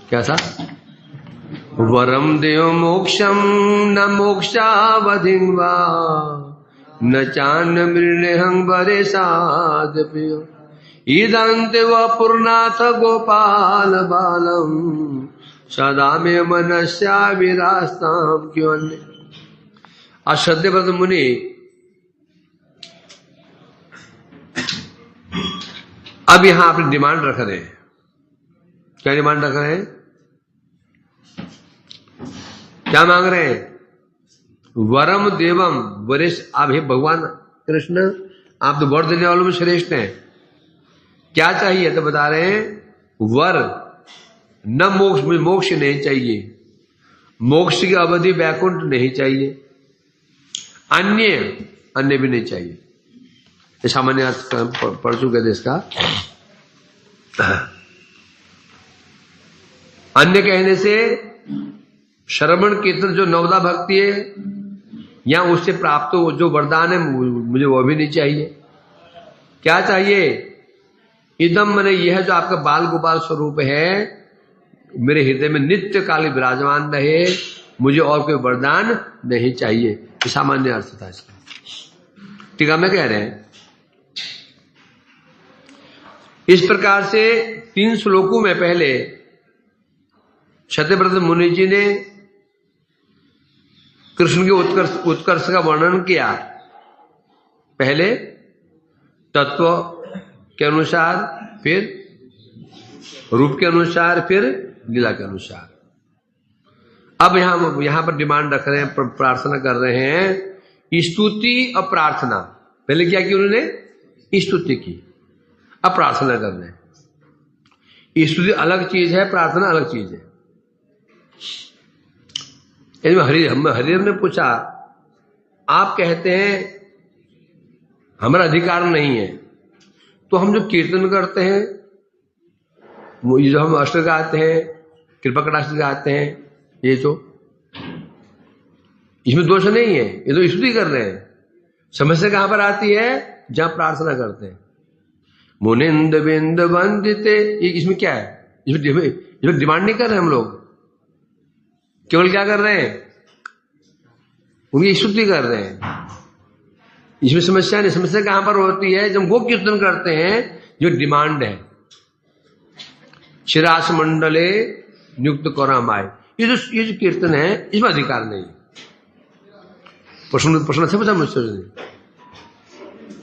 कैसा? वरम देव मोक्षम न मोक्षावधिं वा न चान मृणहं वरे साध प्रियो ईदंते व पूर्णाथ गोपाल बालम सदा में मनस्या विरास्ताम क्यों अन्य। अश्रद्धेव्रत मुनि अब यहां अपनी डिमांड रख रहे हैं। क्या डिमांड रख रहे हैं? क्या मांग रहे हैं? वरम देवम वरिष्ठ। आप हे भगवान कृष्ण, आप तो वर देने वालों में श्रेष्ठ हैं। क्या चाहिए? तो बता रहे हैं वर न मोक्ष में, मोक्ष नहीं चाहिए, मोक्ष की अवधि वैकुंठ नहीं चाहिए, अन्य भी नहीं चाहिए। सामान्य अर्थ पढ़ चुके थे इसका। अन्य कहने से श्रवण कीर्तन जो नवदा भक्ति है या उससे प्राप्त जो वरदान है मुझे वो भी नहीं चाहिए। क्या चाहिए? इदम मैंने यह जो आपका बाल गोपाल स्वरूप है मेरे हृदय में नित्य काल विराजमान रहे, मुझे और कोई वरदान नहीं चाहिए। सामान्य अर्थ था इसका। टीका में कह रहे हैं इस प्रकार से 3 श्लोकों में पहले सत्यव्रत मुनि जी ने कृष्ण के उत्कर्ष का वर्णन किया। पहले तत्व के अनुसार, फिर रूप के अनुसार, फिर लीला के अनुसार। अब यहां पर डिमांड रख रहे हैं, प्रार्थना कर रहे हैं स्तुति और प्रार्थना। पहले क्या की उन्होंने? स्तुति की। अब प्रार्थना कर रहे हैं। स्तुति अलग चीज है, प्रार्थना अलग चीज है। हरिहर ने पूछा, आप कहते हैं हमारा अधिकार नहीं है, तो हम जो कीर्तन करते हैं, जो हम अष्ट गाते हैं, कृपा कटाक्ष गाते हैं, ये तो इसमें दोष नहीं है, ये तो स्तुति कर रहे हैं। समस्या कहां पर आती है? जहां प्रार्थना करते हैं। मुनिंद बिंद वंदिते, इसमें क्या है? इसमें डिमांड नहीं कर रहे हम लोग, केवल क्या कर रहे हैं? उनकी स्तुति कर रहे हैं। इसमें समस्या नहीं। समस्या कहां पर होती है? जब गो कीर्तन करते हैं, जो डिमांड है शिरास मंडले नियुक्त करामाय, ये जो कीर्तन है इसमें अधिकार नहीं। प्रश्न अच्छा पूछा मुझसे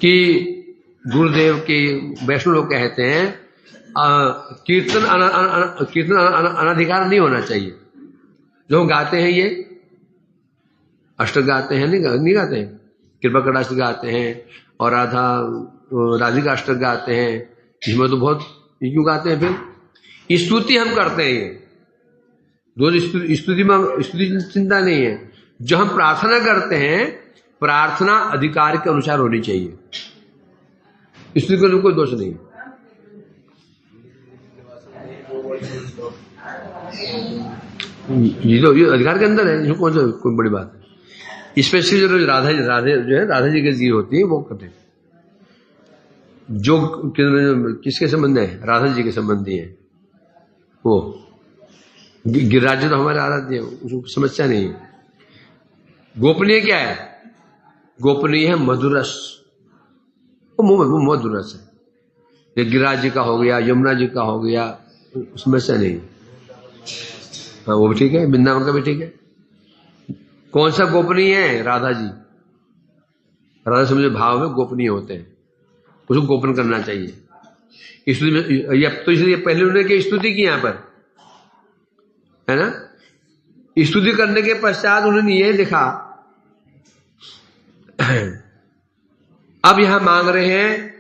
कि गुरुदेव के वैष्णव लोग कहते हैं कीर्तन अनाधिकार नहीं होना चाहिए। जो हम गाते हैं ये अष्ट गाते हैं, नहीं गाते हैं, कृपा कटाक्ष गाते हैं और राधिका अष्टक गाते हैं, इसमें तो बहुत क्यों गाते हैं? फिर स्तुति हम करते हैं, ये दो स्तुति में स्तुति चिंता नहीं है। जो हम प्रार्थना करते हैं, प्रार्थना अधिकार के अनुसार होनी चाहिए, स्तुति का कोई दोष नहीं। ये अधिकार के अंदर है, इसमें कौन सा कोई बड़ी बात है। स्पेशली जो राधा जी के जी होती है वो करते हैं, जो किसके संबंध है? राधा जी के संबंधी है। वो गिरिराज जी तो हमारे आराध्य है, उसको समस्या नहीं है। गोपनीय क्या है? गोपनीय है मधुरस, वो मधुरस है। गिरिराज जी का हो गया, यमुना जी का हो गया, समस्या नहीं। हाँ वो भी ठीक है, वृंदावन का भी ठीक है। कौन सा गोपनीय है? राधा जी। राधा से मुझे भाव में गोपनीय होते हैं, उसको गोपन करना चाहिए। स्तुति में तो इसलिए पहले उन्होंने की स्तुति की यहां पर, है ना। स्तुति करने के पश्चात उन्होंने ये लिखा, अब यहां मांग रहे हैं,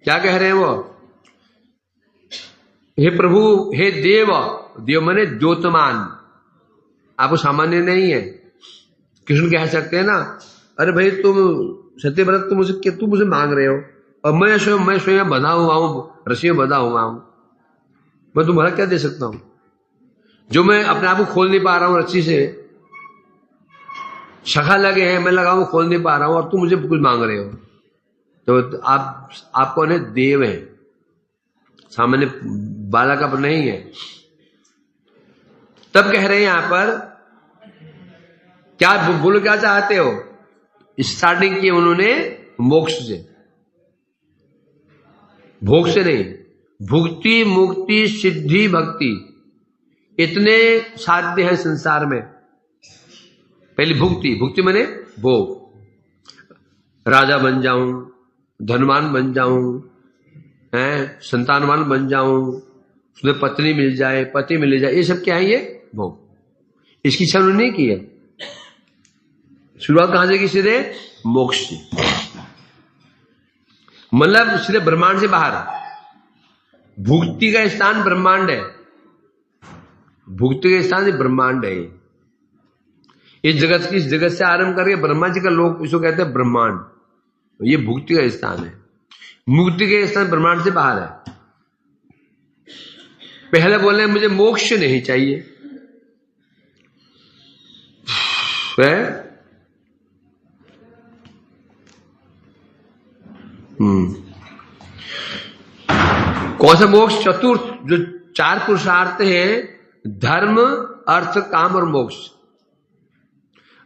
क्या कह रहे हैं वो? हे प्रभु, हे देव, देव माने द्योतमान, आपको सामान्य नहीं है। कृष्ण कह सकते हैं ना, अरे भाई तुम सत्यव्रत, तुम मुझे मांग रहे हो और मैं स्वयं बधा हुआ हूं, रस्सी में बधा हुआ हूं, मैं तुम्हारा क्या दे सकता हूं? जो मैं अपने आप को खोल नहीं पा रहा हूं रस्सी से, शाखा लगे हैं, मैं लगा हूं खोल नहीं पा रहा हूं, और तुम मुझे कुछ मांग रहे हो। तो आप कौन है? देव है, सामान्य बालक अब नहीं है। तब कह रहे हैं यहां पर, क्या बोलो क्या चाहते हो? स्टार्टिंग की उन्होंने मोक्ष से, भोग से नहीं। भुक्ति, मुक्ति, सिद्धि, भक्ति, इतने साध्य हैं संसार में। पहली भुक्ति, भुक्ति माने भोग, राजा बन जाऊं, धनवान बन जाऊं, संतानवान बन जाऊं, उसमें पत्नी मिल जाए, पति मिल जाए, ये सब क्या है? ये भोग। इसकी इच्छा उन्होंने नहीं की है। शुरुआत कहां से की? सीधे मोक्ष से, मतलब सीधे ब्रह्मांड से बाहर। भुक्ति का स्थान ब्रह्मांड है, भुक्ति का स्थान ब्रह्मांड है। इस जगत से आरंभ करके ब्रह्मा जी का लोक, इसको कहते हैं ब्रह्मांड। ये भुक्ति का स्थान है। मुक्ति का स्थान ब्रह्मांड से बाहर है। पहले बोले मुझे मोक्ष नहीं चाहिए, कौन सा मोक्ष? चतुर्थ, जो 4 पुरुषार्थ हैं, धर्म, अर्थ, काम और मोक्ष।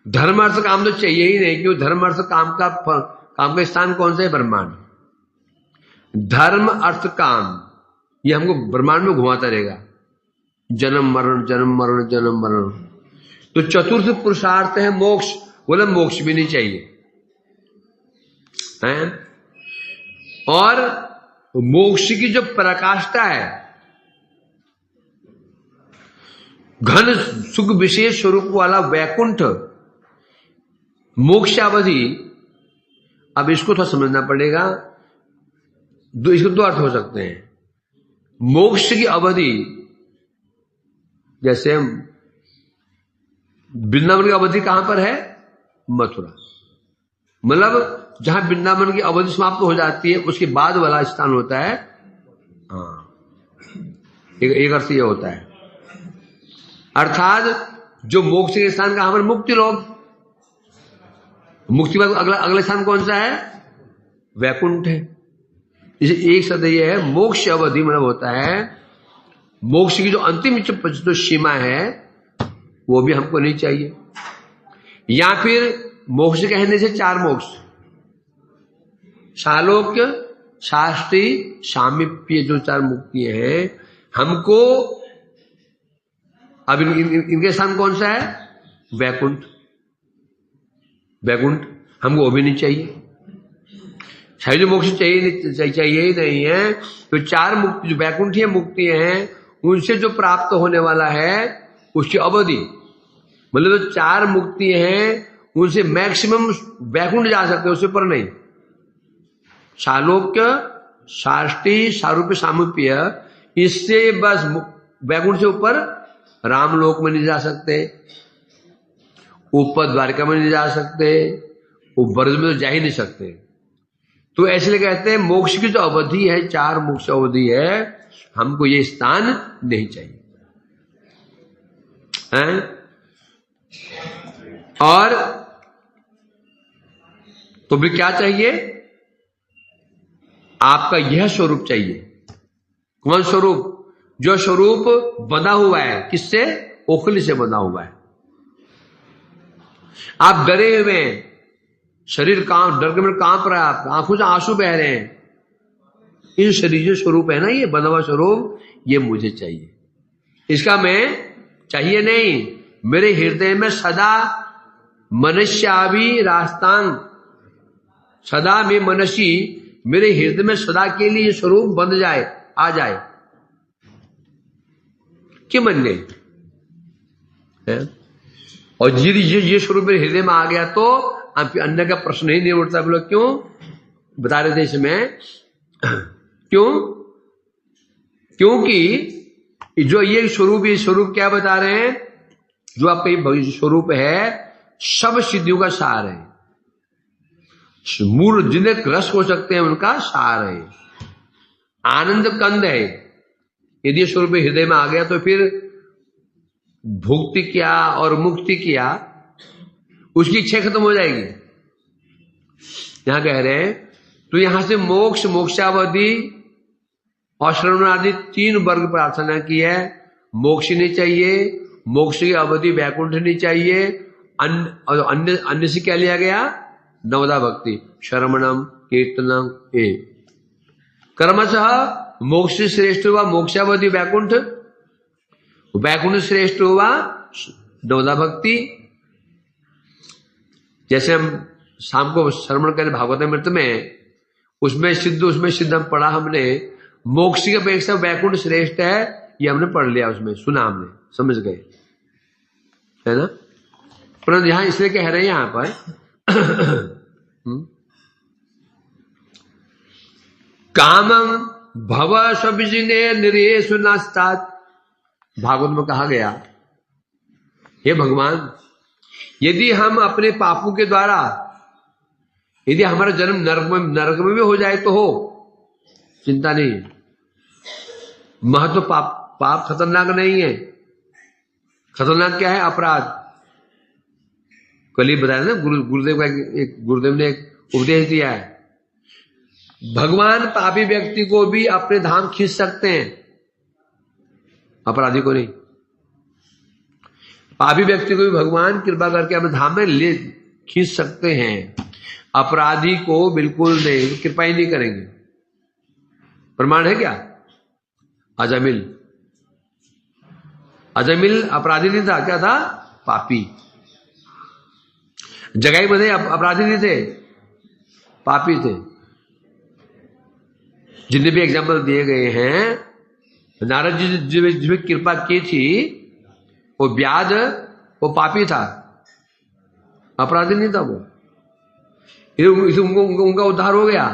धर्म अर्थ काम तो चाहिए ही नहीं, क्योंकि धर्म अर्थ काम का स्थान कौन सा है? ब्रह्मांड। धर्म अर्थ काम, ये हमको ब्रह्मांड में घुमाता रहेगा, जन्म मरण जन्म मरण जन्म मरण। तो चतुर्थ पुरुषार्थ है मोक्ष, बोले मोक्ष भी नहीं चाहिए है। और मोक्ष की जो पराकाष्ठा है, घन सुख विशेष स्वरूप वाला वैकुंठ, मोक्ष अवधि। अब इसको थोड़ा समझना पड़ेगा, इसको 2 अर्थ हो सकते हैं। मोक्ष की अवधि, जैसे वृंदावन की अवधि कहां पर है? मथुरा, मतलब जहां वृंदावन की अवधि समाप्त हो जाती है, उसके बाद वाला स्थान होता है। एक अर्थ यह होता है, अर्थात जो मोक्ष के स्थान कहां पर? मुक्ति लोक। मुक्ति बाद अगला स्थान कौन सा है? वैकुंठ है। इसे एक शब्द यह है, मोक्ष अवधि मतलब होता है मोक्ष की जो अंतिम जो सीमा है, वो भी हमको नहीं चाहिए। या फिर मोक्ष कहने से 4 मोक्ष, सालोक्य, शास्त्री, सामीप्य, जो 4 मुक्ति है हमको। अब इनके स्थान कौन सा है? वैकुंठ। वैकुंठ हमको वो भी नहीं चाहिए, शायद मोक्ष चाहिए ही नहीं है। तो 4 मुक्ति जो वैकुंठीय मुक्ति हैं, उनसे जो प्राप्त होने वाला है उसकी अवधि, मतलब जो 4 मुक्ति हैं उनसे मैक्सिमम वैकुंठ जा सकते, उससे ऊपर नहीं। सालोक्य, शाष्टी, सारूप्य, सामीप्य, इससे बस वैकुंठ से ऊपर रामलोक में नहीं जा सकते, ऊपर द्वारका में नहीं जा सकते, वो ब्रज में तो जा ही नहीं सकते। तो ऐसे कहते हैं मोक्ष की जो अवधि है, 4 मोक्ष अवधि है, हमको ये स्थान नहीं चाहिए है? और तो भी क्या चाहिए? आपका यह स्वरूप चाहिए। कौन स्वरूप? जो स्वरूप बंधा हुआ है, किससे? ओखली से बंधा हुआ है। आप डरे हुए हैं, शरीर डर के मेरे कांप रहा है, आप आंखों से आंसू बह रहे हैं। ये शरीर जो स्वरूप है ना, ये बंधा हुआ स्वरूप, ये मुझे चाहिए। इसका मैं चाहिए नहीं। मेरे हृदय में सदा मनुष्याभि रास्तांग, सदा में मनसी, मेरे हृदय में सदा के लिए ये स्वरूप बंध जाए, आ जाए। क्यों बन गए? और ये स्वरूप मेरे हृदय में आ गया तो आपके अन्य का प्रश्न ही नहीं उठता। बोलो क्यों? बता रहे थे इसमें क्यों? क्योंकि जो ये स्वरूप क्या बता रहे हैं? जो आपका ये स्वरूप है, सब सिद्धियों का सार है, मूल जिन्हें रस हो सकते हैं उनका सार है, आनंद कंद है। यदि स्वरूप हृदय में आ गया तो फिर भुक्ति क्या और मुक्ति क्या, उसकी इच्छा खत्म हो जाएगी। यहां कह रहे हैं तो यहां से मोक्ष, मोक्षावधि और श्रवण आदि 3 वर्ग प्रार्थना की है। मोक्ष नहीं चाहिए मोक्ष की अवधि वैकुंठ नहीं चाहिए। अन्य से क्या लिया गया? नवदा भक्ति, श्रवणम कीर्तनम ए। कर्मशः मोक्ष श्रेष्ठ हुआ मोक्षावधि वैकुंठ, वैकुंठ श्रेष्ठ हुआ नवदा भक्ति। जैसे हम शाम को श्रवण करें भागवतामृत में, उसमें सिद्ध हम पढ़ा हमने, मोक्ष की अपेक्षा वैकुंठ श्रेष्ठ है, ये हमने पढ़ लिया, उसमें सुना हमने, समझ गए, है ना। परंतु यहां इसलिए कह रहे हैं यहां पर कामं भव स्वभिजिने निरेषु नास्तात्। भागवत में कहा गया, हे भगवान, यदि हम अपने पापों के द्वारा, यदि हमारा जन्म नरक में भी हो जाए तो हो, चिंता नहीं है। महत्व पाप खतरनाक नहीं है। खतरनाक क्या है? अपराध। कल ही बताया ना, गुरुदेव ने एक उपदेश दिया है, भगवान पापी व्यक्ति को भी अपने धाम खींच सकते हैं, अपराधी को नहीं। पापी व्यक्ति को भी भगवान कृपा करके अपने धाम में ले खींच सकते हैं, अपराधी को बिल्कुल नहीं, कृपा ही नहीं करेंगे। प्रमाण है क्या? अजमिल अपराधी नहीं था, क्या था? पापी। जगाई बधे अपराधी नहीं थे, पापी थे। जितने भी एग्जाम्पल दिए गए हैं, नारद जी जिसमें कृपा की थी, वो व्याध, वो पापी था, अपराधी नहीं था वो। उनका उद्धार हो गया।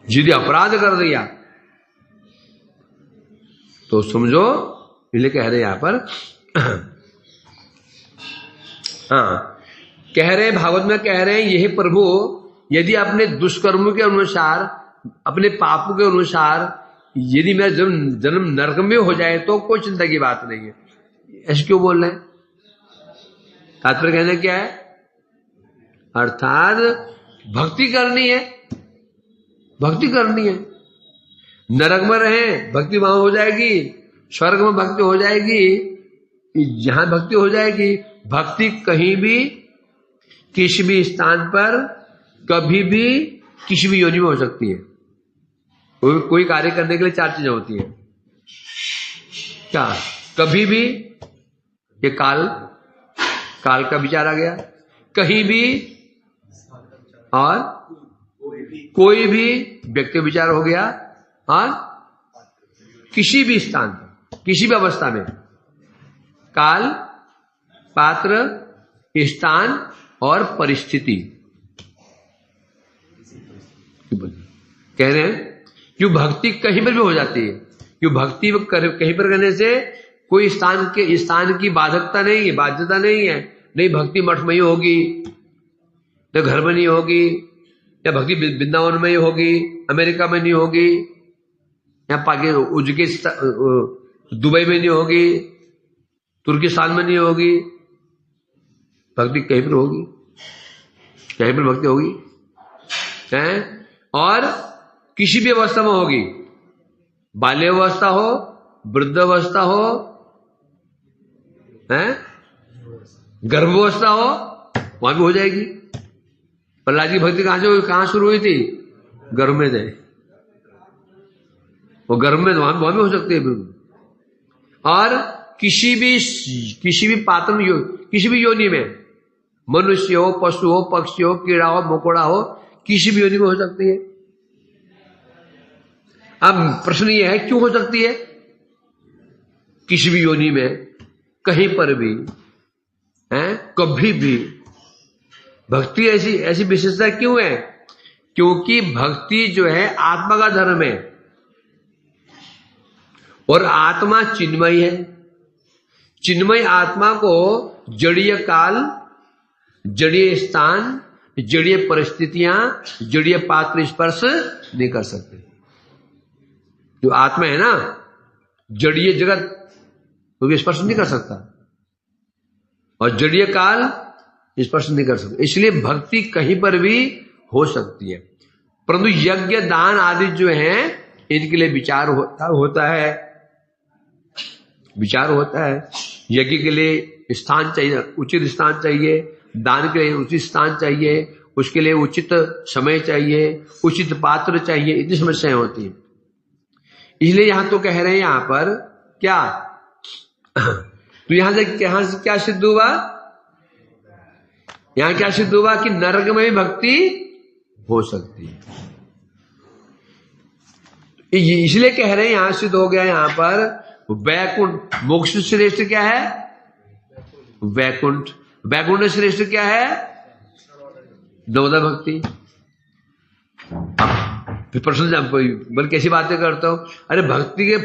जिन्हें अपराध कर दिया तो समझो, इसलिए कह रहे यहां पर हाँ, कह रहे भागवत में कह रहे हैं, यही प्रभु, यदि अपने दुष्कर्मों के अनुसार, अपने पापों के अनुसार, यदि मेरा जन्म नरक में हो जाए तो कोई चिंता की बात नहीं है। ऐसे क्यों बोल रहे हैं? तात्पर्य कहने क्या है? अर्थात भक्ति करनी है, भक्ति करनी है। नरक में रहे, भक्ति वहां हो जाएगी, स्वर्ग में भक्ति हो जाएगी, जहां भक्ति हो जाएगी। भक्ति कहीं भी, किसी भी स्थान पर, कभी भी, किसी भी योनि में हो सकती है। कोई कार्य करने के लिए चार चीजें होती है। क्या? कभी भी, ये काल का विचार आ गया, कहीं भी, और कोई भी व्यक्ति विचार हो गया, और किसी भी स्थान, किसी भी अवस्था में, काल, पात्र, स्थान और परिस्थिति। कह रहे हैं क्यों भक्ति कहीं पर भी हो जाती है। क्यों भक्ति कहीं पर करने से कोई स्थान की बाध्यता नहीं है, बाध्यता नहीं है। नहीं भक्ति मठ में ही होगी, न घर में नहीं होगी, या भक्ति वृंदावन में ही होगी, अमेरिका में नहीं होगी, या दुबई में नहीं होगी, तुर्किस्तान में नहीं होगी। भक्ति कहीं पर होगी, कहीं पर भक्ति होगी है। और किसी भी अवस्था में होगी, बाल्यावस्था हो, वृद्धावस्था हो, गर्भावस्था हो, वहां भी हो जाएगी। प्रहलाद की भक्ति कहां शुरू हुई थी? गर्भ में थे, वो गर्भ में, वहां भी हो सकती है बिल्कुल। और किसी भी पात्र में, किसी भी योनि में, मनुष्य हो, पशु हो, पक्षी हो, कीड़ा हो, मकोड़ा हो, किसी भी योनि में हो सकती है। अब प्रश्न यह है क्यों हो सकती है? किसी भी योनि में, कहीं पर भी, कभी भी। भक्ति ऐसी विशेषता क्यों है? क्योंकि भक्ति जो है आत्मा का धर्म है, और आत्मा चिन्मय है। चिन्मय आत्मा को जड़ीय काल, जड़ीय स्थान, जड़ीय परिस्थितियां, जड़ीय पात्र स्पर्श नहीं कर सकते। जो आत्मा है ना, जड़ीय जगत तो स्पर्श नहीं कर सकता, और जड़ीय काल स्पर्श नहीं कर सकता। इसलिए भक्ति कहीं पर भी हो सकती है। परंतु यज्ञ, दान आदि जो हैं, इनके लिए विचार होता है। विचार होता है। यज्ञ के लिए स्थान चाहिए, उचित स्थान चाहिए, दान के लिए उचित स्थान चाहिए, उसके लिए उचित समय चाहिए, उचित पात्र चाहिए, इतनी समस्याएं होती हैं। इसलिए यहां तो कह रहे हैं यहां पर क्या, तो यहां से क्या सिद्ध हुआ, यहां क्या सिद्ध हुआ कि नरक में भी भक्ति हो सकती है। इसलिए कह रहे हैं यहां सिद्ध हो गया यहां पर वैकुंठ, मोक्ष श्रेष्ठ क्या है, वैकुंठ, वैकुंठ श्रेष्ठ क्या है, नवदा भक्ति। फिर प्रश्न बोल कैसी बातें करता हूं, अरे भक्ति के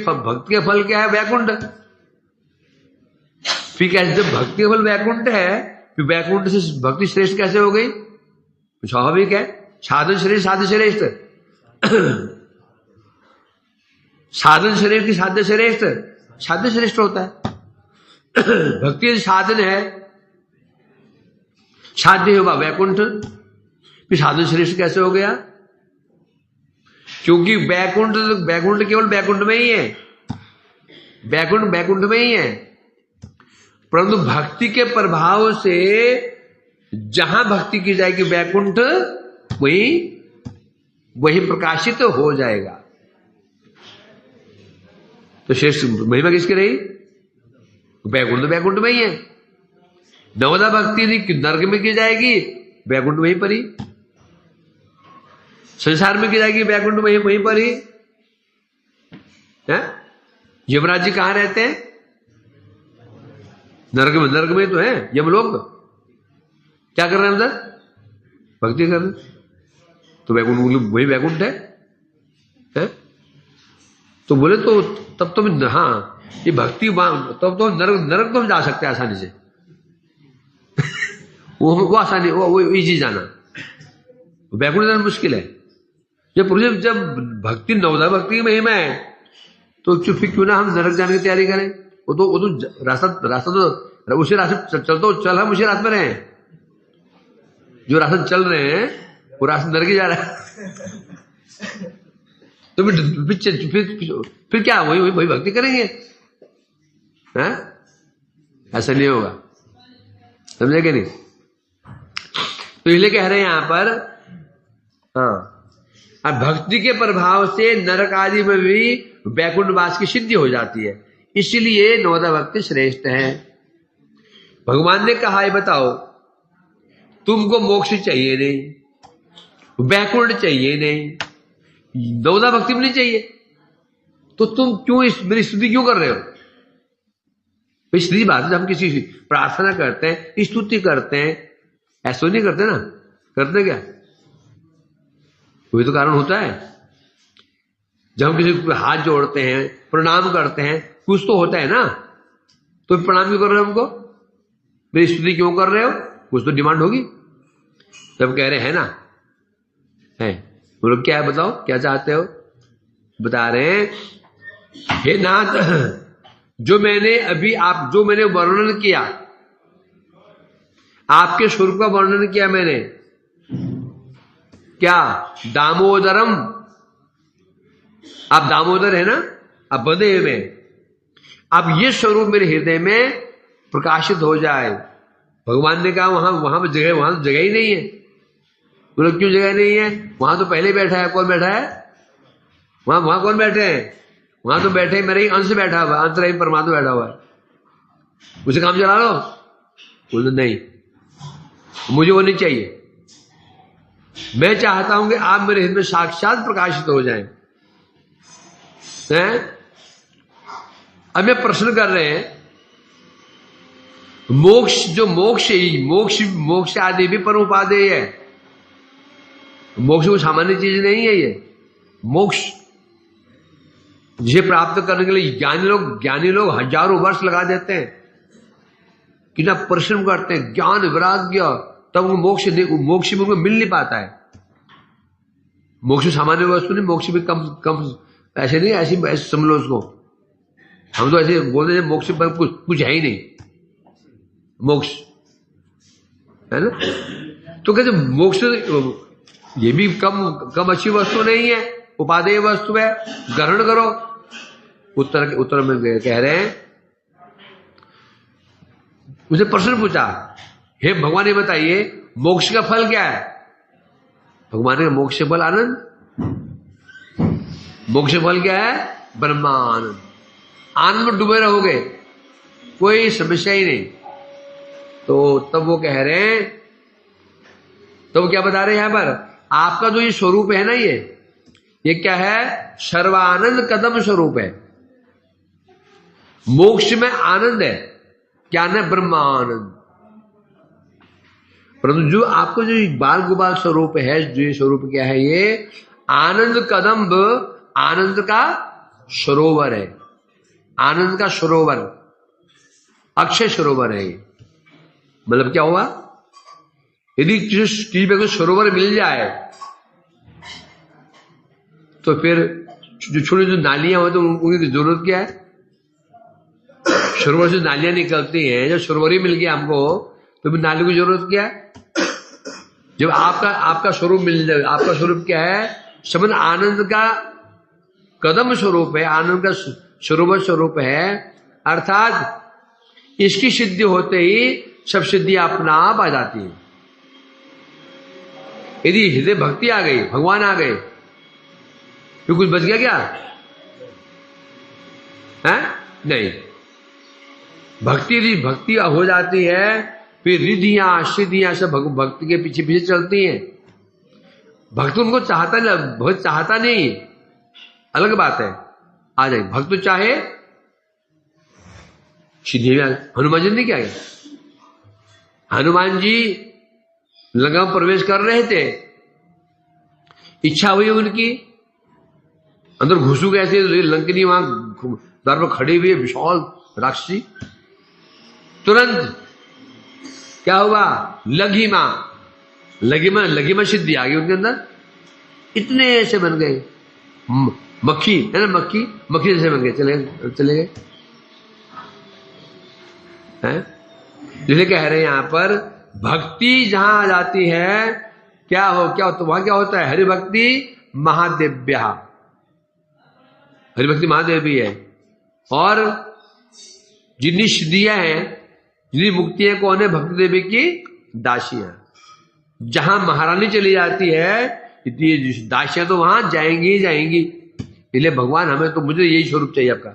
फल क्या है, वैकुंठ। फिर कैसे, जब भक्ति का फल वैकुंठ है, फिर वैकुंठ से भक्ति श्रेष्ठ कैसे हो गई, स्वाभाविक है। साधन श्रेष्ठ, साध्य श्रेष्ठ, साधन श्रेष्ठ की साध्य श्रेष्ठ, साध्य श्रेष्ठ होता है। भक्ति साधन है, साध्य होगा वैकुंठ, फिर साधन श्रेष्ठ कैसे हो गया, क्योंकि वैकुंठ केवल वैकुंठ में ही है, वैकुंठ में ही है, परंतु भक्ति के प्रभाव से जहां भक्ति की जाएगी वैकुंठ वही प्रकाशित हो जाएगा। तो श्रेष्ठ महिमा किसकी रही, वैकुंठ में ही है। नवदा भक्ति नरक में की जाएगी, वैकुंठ वहीं पर ही, संसार में की जाएगी, वैकुंठ वहीं पर ही है। यमराज जी कहां रहते हैं, नरक में तो है यमलोक। क्या कर रहे हैं उधर, भक्ति कर रहे हैं, तो वैकुंठ वही वैकुंठ है? तो बोले तो तब तो हाँ ये भक्ति, तब तो नरक तो हम जा सकते हैं आसानी से। वो आसानी, वो इजी जाना, वैकुंठ जाना मुश्किल है। जब भक्ति नवदा भक्ति की महिमा है तो फिर क्यों ना हम नरक जाने की तैयारी करें। वो तो रास्ता तो उसी रास्ते चल हम उसी रास्ते में रहे, जो रास्ते चल रहे हैं वो रास्ता नरक ही जा रहा है। तो फिर क्या वही भक्ति करेंगे, हैं? ऐसा नहीं होगा, समझे कि नहीं। तो इसलिए कह रहे हैं यहां पर, हाँ, अब भक्ति के प्रभाव से नरक आदि में भी वैकुंठवास की सिद्धि हो जाती है, इसलिए नवदा भक्ति श्रेष्ठ है। भगवान ने कहा है, बताओ तुमको मोक्ष चाहिए नहीं, वैकुंठ चाहिए नहीं, नवदा भक्ति में नहीं चाहिए, तो तुम क्यों मेरी स्तुति क्यों कर रहे हो। सीधी बात है, हम किसी प्रार्थना करते हैं, स्तुति करते हैं, ऐसा नहीं करते ना, करते क्या, कोई तो कारण होता है। जब हम किसी को हाथ जोड़ते हैं, प्रणाम करते हैं, कुछ तो होता है ना। तो प्रणाम क्यों कर रहे हो हमको, मेरी स्तुति क्यों कर रहे हो, कुछ तो डिमांड होगी। तब कह रहे हैं ना, है बोलो क्या है, बताओ क्या चाहते हो। बता रहे हैं, हे नाथ, जो मैंने वर्णन किया, आपके स्वरूप का वर्णन किया मैंने, क्या दामोदरम, आप दामोदर है ना, आप बंधे हुए, अब ये स्वरूप मेरे हृदय में प्रकाशित हो जाए। भगवान ने कहा वहां जगह ही नहीं है। बोलो क्यों जगह नहीं है, वहां तो पहले बैठा है। कौन बैठा है वहां कौन बैठे हैं, वहां तो बैठे मेरे ही अंश बैठा हुआ, अंतरही परमात्मा बैठा हुआ है, उसे काम चला लो। बोलो नहीं, मुझे वो नहीं चाहिए, मैं चाहता हूं कि आप मेरे हृदय में साक्षात प्रकाशित हो जाएं। अब मैं प्रश्न कर रहे हैं, मोक्ष आदि भी परम उपादेय है। मोक्ष को सामान्य चीज नहीं है। ये मोक्ष जिसे प्राप्त करने के लिए ज्ञानी लोग हजारों वर्ष लगा देते हैं, कितना परिश्रम करते हैं, ज्ञान वैराग्य, तब वो मोक्ष उनको मिल नहीं पाता है। मोक्ष सामान्य वस्तु नहीं, मोक्ष भी कम ऐसे नहीं, ऐसे समझ लो उसको। हम तो ऐसे बोलते हैं मोक्ष पर कुछ है ही नहीं, मोक्ष है ना। तो कहते मोक्ष ये भी कम अच्छी वस्तु नहीं है, उपादेय वस्तु है, ग्रहण करो। उत्तर में कह रहे हैं, उसने प्रश्न पूछा, हे भगवान ये बताइए मोक्ष का फल क्या है? भगवान ने मोक्ष फल आनंद। मोक्ष फल क्या है? ब्रह्मानंद। आनंद में डूबे रहोगे, कोई समस्या ही नहीं। तो तब वो कह रहे हैं, तो वो क्या बता रहे हैं यहां पर, आपका जो ये स्वरूप है ना, ये क्या है? सर्वानंद कदम स्वरूप है। मोक्ष में आनंद है, क्या ना? ब्रह्मानंद। परंतु जो आपको जो बाल गोपाल स्वरूप है, जो ये स्वरूप क्या है? ये आनंद कदम्ब, आनंद का सरोवर है। आनंद का सरोवर, अक्षय सरोवर है ये। मतलब क्या हुआ? यदि किसी पे कोई सरोवर मिल जाए तो फिर जो छोटी जो नालियां हो तो उनकी जरूरत क्या है? सरोवर से नालियां निकलती हैं, जब सरोवर ही मिल गया हमको तो फिर नाली की जरूरत क्या है? जब आपका स्वरूप मिल जाए, आपका स्वरूप क्या है? समझ, आनंद का कदम स्वरूप है, आनंद का सरोवर स्वरूप है। अर्थात इसकी सिद्धि होते ही सब सिद्धियां अपना आप आ जाती है। यदि हृदय भक्ति आ गई, भगवान आ गए, तो कुछ बच गया क्या है? नहीं। भक्ति यदि भक्ति हो जाती है, फिर रिधियां सिद्धियां सब भक्ति के पीछे पीछे चलती हैं। भक्त उनको चाहता नहीं, बहुत चाहता नहीं, अलग बात है, आ जाए। भक्त तो चाहे सिद्धि। हनुमान जी ने क्या किया? हनुमान जी लंका में प्रवेश कर रहे थे, इच्छा हुई उनकी, अंदर घुसू कैसे? लंकिनी वहां द्वार पर खड़ी हुई है, विशाल राक्षसी। तुरंत क्या हुआ? लघिमा सिद्धि आ गई उनके अंदर। इतने ऐसे बन गए, मक्खी है ना, मक्खी जैसे बन गए, चले गए हैं। जैसे कह रहे हैं यहां पर, भक्ति जहां आ जाती है, क्या होता है? वहां क्या होता है? हरिभक्ति महादेव्या, हरिभक्ति महादेवी है। और जितनी सिद्धियां हैं, जितनी मुक्तियां, कौन है? भक्ति देवी की दासियां। जहां महारानी चली जाती है, इतनी दासियां तो वहां जाएंगी ही जाएंगी। इसलिए भगवान हमें, तो मुझे यही स्वरूप चाहिए आपका,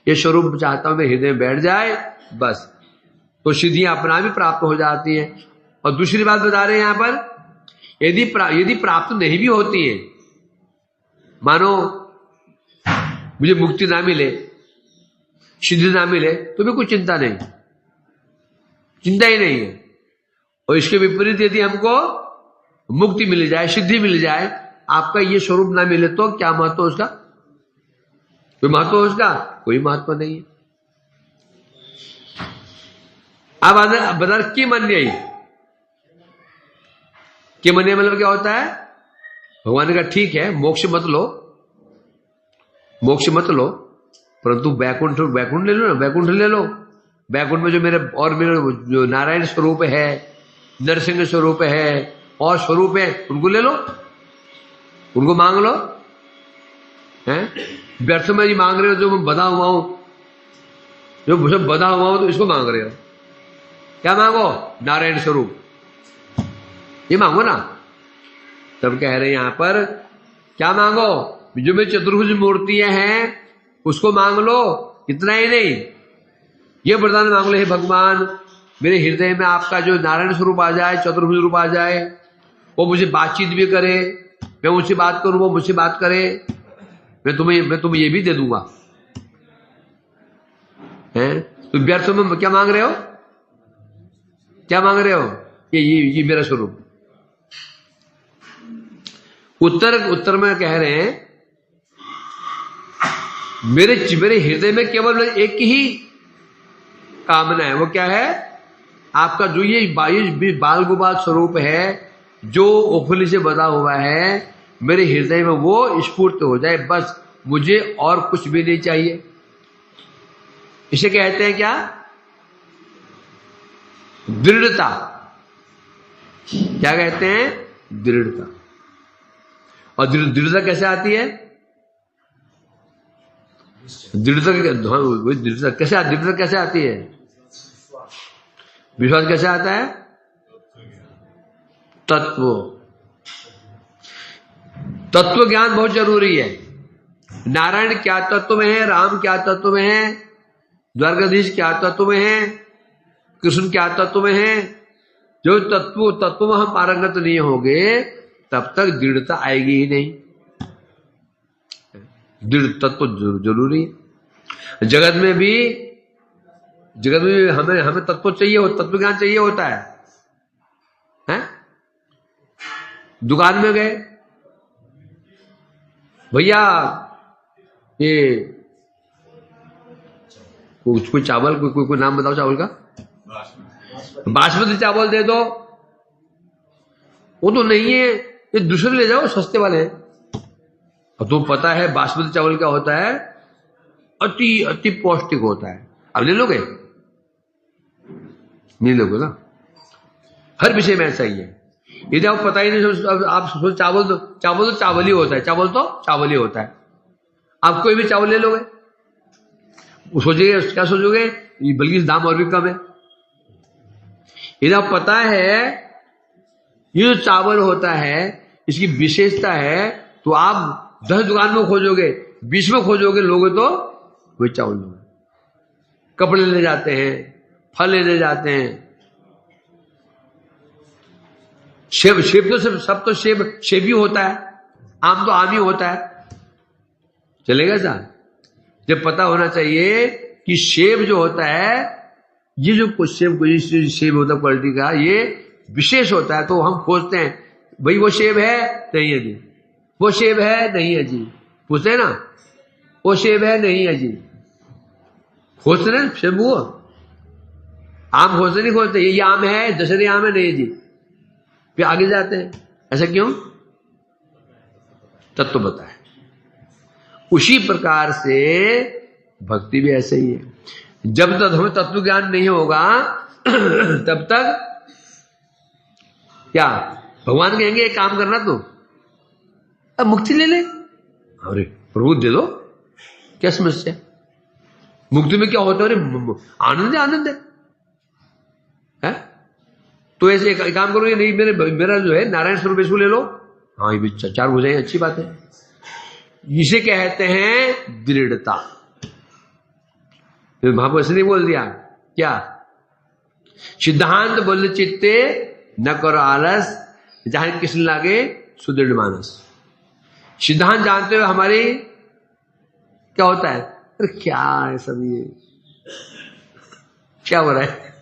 ये स्वरूप चाहता हूं मैं हृदय में बैठ जाए, बस तो सिद्धियां अपना भी प्राप्त हो जाती है। और दूसरी बात बता रहे हैं यहां पर, यदि प्राप्त नहीं भी होती है, मानो मुझे मुक्ति ना मिले, सिद्धि ना मिले, तो भी कोई चिंता नहीं, चिंता ही नहीं है। और इसके विपरीत यदि हमको मुक्ति मिल जाए, सिद्धि मिल जाए, आपका ये स्वरूप ना मिले, तो क्या महत्व उसका? कोई महत्व उसका? कोई महत्व नहीं है। अब बदल की मन यही कि मन मतलब क्या होता है? भगवान का ठीक है, मोक्ष मत लो, मोक्ष मत लो, परंतु वैकुंठ ले लो ना, वैकुंठ ले लो। वैकुंठ में जो मेरे जो नारायण स्वरूप है, नरसिंह स्वरूप है और स्वरूप है, उनको ले लो, उनको मांग लो। हैं? व्यर्थ में ही मांग रहे हो, जो मैं बधा हुआ हूं, जो सब बधा हुआ हूं, तो इसको मांग रहे हो। क्या मांगो? नारायण स्वरूप, ये मांगो ना। तब कह रहे हैं यहां पर, क्या मांगो? जो मेरी चतुर्भुज मूर्तियां हैं उसको मांग लो। इतना ही नहीं, ये वरदान मांग लो, हे भगवान मेरे हृदय में आपका जो नारायण स्वरूप आ जाए, चतुर्भुज रूप आ जाए, वो मुझे बातचीत भी करे, मैं मुझसे बात करूं, वो मुझसे बात करे, मैं तुम्हें ये भी दे दूंगा। हैं? तो व्यर्थ में क्या मांग रहे हो? क्या मांग रहे हो? ये मेरा स्वरूप। उत्तर में कह रहे हैं, मेरे हृदय में केवल एक ही कामना है। वो क्या है? आपका जो ये बाल गोपाल स्वरूप है, जो ओखली से बधा हुआ है, मेरे हृदय में वो स्फूर्त हो जाए, बस मुझे और कुछ भी नहीं चाहिए। इसे कहते हैं क्या? दृढ़ता। क्या कहते हैं? दृढ़ता। और दृढ़ता कैसे आती है? दृढ़ता कैसे आती है? विश्वास कैसे आता है? तत्व ज्ञान बहुत जरूरी है। नारायण क्या तत्व में है, राम क्या तत्व में है, द्वारकाधीश क्या तत्व में है, कृष्ण क्या तत्व में है। जो तत्व में हम पारंगत नहीं होंगे तब तक दृढ़ता आएगी ही नहीं। दृढ़ तत्व जरूरी है। जगत में भी हमें तत्व चाहिए, तत्व ज्ञान चाहिए होता है, हैं? दुकान में गए, भैया ये कोई चावल, कोई नाम बताओ चावल का। बासमती चावल दे दो। वो तो नहीं है, ये दूसरे ले जाओ, सस्ते वाले हैं। अब तो पता है बासमती चावल क्या होता है, अति अति पौष्टिक होता है। अब ले लोगे? नहीं लोगे ना। हर विषय में ऐसा ही है। यदि आपको पता ही नहीं, आप सोच चावल तो चावल ही होता है, चावल तो चावल ही होता है। आप कोई भी चावल ले लोगे, सोचिए क्या सोचोगे, बल्कि दाम और भी कम है। यदि आप पता है ये जो चावल होता है इसकी विशेषता है, तो आप 10 दुकान में खोजोगे, 20 में खोजोगे, लोगे तो वही चावल लोगे। कपड़े ले जाते हैं, फल लेने जाते हैं, सेब तो सब तो सेब ही होता है, आम तो आम ही होता है। चलेगा साहब? जब पता होना चाहिए कि सेब जो होता है, ये जो सेब होता है क्वालिटी का, ये विशेष होता है, तो हम खोजते हैं, भाई वो सेब है? नहीं है जी। वो सेब है? नहीं है जी। पूछते हैं ना, वो सेब है? नहीं है जी। खोजते ना सेब, वो आम खोजते नहीं खोजते, ये आम है, दशहरी आम है? नहीं जी। फिर आगे जाते हैं। ऐसा क्यों? तत्व पता है। उसी प्रकार से भक्ति भी ऐसे ही है। जब तक हमें तत्व ज्ञान नहीं होगा तब तक क्या भगवान कहेंगे एक काम करना, तो अब मुक्ति ले ले। अरे प्रभु दे दो, क्या समस्या? मुक्ति में क्या होता है? अरे आनंद है। तो ऐसे एक काम करो, ये नहीं मेरा जो है नारायण स्वरूप इसको ले लो। हाँ ये भी 4 हो जाए, अच्छी बात है। इसे कहते हैं दृढ़ता। महाप्रभु ऐसे नहीं बोल दिया क्या? सिद्धांत बोले चित्ते न करो आलस, जहां कृष्ण लागे सुदृढ़ मानस। सिद्धांत जानते हुए हमारी क्या होता है? अरे क्या है सब ये, क्या हो रहा है,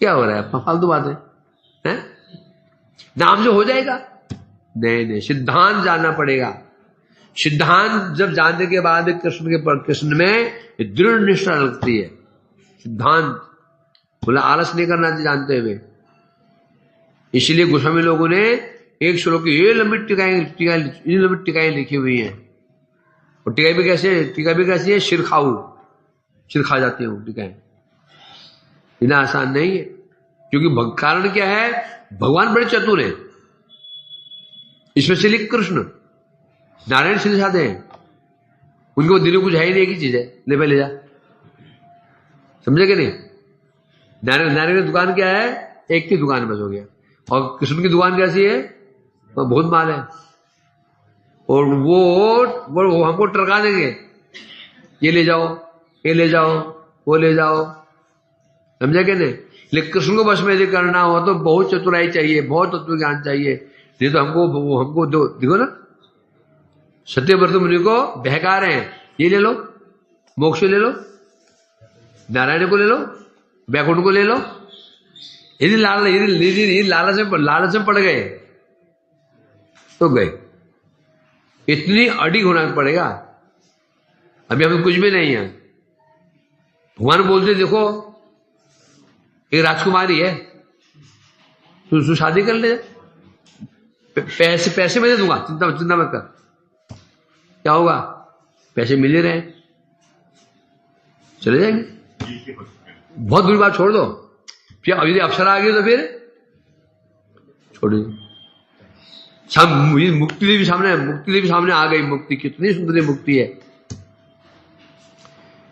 क्या हो रहा है, फालतू बात है? नाम जो हो जाएगा? नहीं, सिद्धांत जानना पड़ेगा। सिद्धांत जब जानने के बाद कृष्ण में दृढ़ निष्ठा लगती है। सिद्धांत बोला आलस नहीं करना जानते हुए। इसलिए गोस्वामी लोगों ने एक श्लोक की ये लंबी टिकाएं लिखी हुई हैं। और टिकाई भी कैसी है? सिर खा जाती है वो टिकाएं। इतना आसान नहीं है, क्योंकि कारण क्या है? भगवान बड़े चतुर हैं, स्पेशली कृष्ण। नारायण सीधे साधे हैं, उनको दिल में कुछ है ही नहीं, एक ही चीज है, ले भाई ले जा। समझे कि नहीं? नारायण की दुकान क्या है? एक की दुकान बस हो गया। और कृष्ण की दुकान कैसी है? बहुत माल है, और वो हमको टरका देंगे, ये ले जाओ, ये ले जाओ, वो ले जाओ। समझे कि नहीं? लेकिन कृष्ण को बस में यदि करना हो तो बहुत चतुराई चाहिए, बहुत तत्व ज्ञान चाहिए। नहीं तो हमको देखो ना, सत्यव्रत मुनि को बहका रहे हैं, ये ले लो, मोक्ष ले लो, नारायण को ले लो, बैकुंठ को ले लो। यदि लालच में पड़ गए तो गए। इतनी अडिग होना पड़ेगा। अभी हमें कुछ भी नहीं है। भगवान बोलते देखो एक राजकुमारी है, तू शादी कर ले, पैसे मैं दे दूंगा, चिंता मत कर। क्या होगा? पैसे मिल ही रहे, चले जाएंगे। बहुत बुरी बात छोड़ दो। फिर यदि अप्सरा आ गई तो फिर छोड़िए। मुक्ति देवी सामने आ गई। मुक्ति कितनी सुंदर मुक्ति है।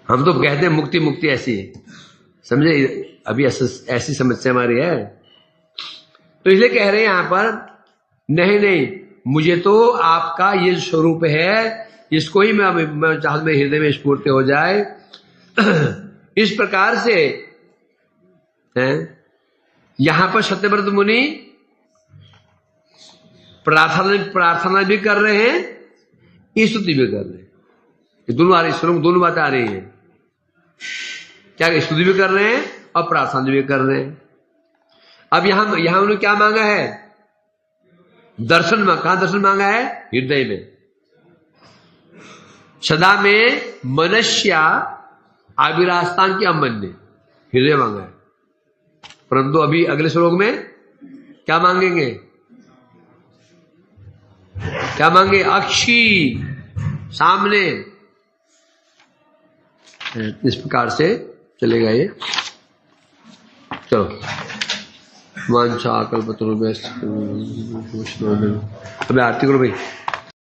हम तो कहते हैं मुक्ति ऐसी है, समझे? अभी ऐसी समस्या हमारी है। तो इसलिए कह रहे हैं यहां पर, नहीं नहीं, मुझे तो आपका ये स्वरूप है, इसको ही मैं चाहता हूं मेरे हृदय में स्फूर्ति हो जाए। इस प्रकार से यहां पर सत्यव्रत मुनि प्रार्थना भी कर रहे हैं, स्तुति भी कर रहे हैं। ये दोनों आ रही, ईश्वरों दोनों बातें आ रही हैं। क्या स्तुति भी कर रहे हैं और प्रार्थना भी कर रहे हैं। अब यहां उन्होंने क्या मांगा है? दर्शन। कहां दर्शन मांगा है? हृदय में। सदा में मनस्या आविरास्तान की अमन्य, हृदय मांगा है। परंतु अभी अगले श्लोक में क्या मांगेंगे? क्या मांगे? अक्षी, सामने। इस प्रकार से चलेगा ये। चलो, वांछा कल्पतरुभ्यश्च, अभी आरती करो भाई।